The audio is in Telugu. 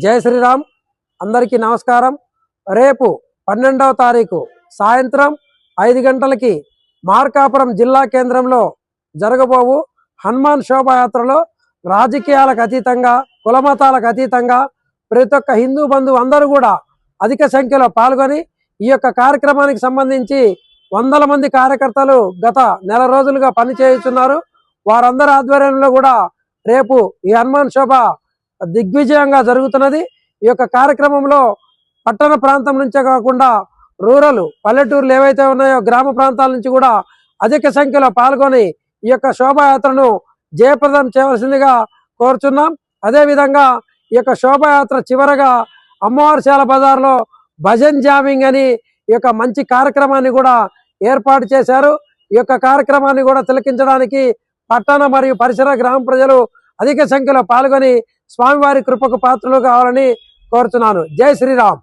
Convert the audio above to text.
జై శ్రీరామ్. అందరికీ నమస్కారం. రేపు 12వ తారీఖు సాయంత్రం 5 గంటలకి మార్కాపురం జిల్లా కేంద్రంలో జరగబోవు హనుమాన్ శోభాయాత్రలో రాజకీయాలకు అతీతంగా, కులమతాలకు అతీతంగా ప్రతి ఒక్క హిందూ బంధువు అందరూ కూడా అధిక సంఖ్యలో పాల్గొని ఈ యొక్క కార్యక్రమానికి సంబంధించి వందల మంది కార్యకర్తలు గత నెల రోజులుగా పనిచేస్తున్నారు. వారందరి ఆధ్వర్యంలో కూడా రేపు ఈ హనుమాన్ శోభ దిగ్విజయంగా జరుగుతున్నది. ఈ యొక్క కార్యక్రమంలో పట్టణ ప్రాంతం నుంచే కాకుండా రూరల్ పల్లెటూర్లు ఏవైతే ఉన్నాయో గ్రామ ప్రాంతాల నుంచి కూడా అధిక సంఖ్యలో పాల్గొని ఈ యొక్క శోభాయాత్రను జయప్రదం చేయవలసిందిగా కోరుచున్నాం. అదేవిధంగా ఈ యొక్క శోభాయాత్ర చివరగా అమ్మవారిశాల బజార్లో భజన్ జామింగ్ అని ఈ యొక్క మంచి కార్యక్రమాన్ని కూడా ఏర్పాటు చేశారు. ఈ యొక్క కార్యక్రమాన్ని కూడా తిలకించడానికి పట్టణ మరియు పరిసర గ్రామ ప్రజలు అధిక సంఖ్యలో పాల్గొని స్వామివారి కృపకు పాత్రలు కావాలని కోరుతున్నాను. జై శ్రీరామ్.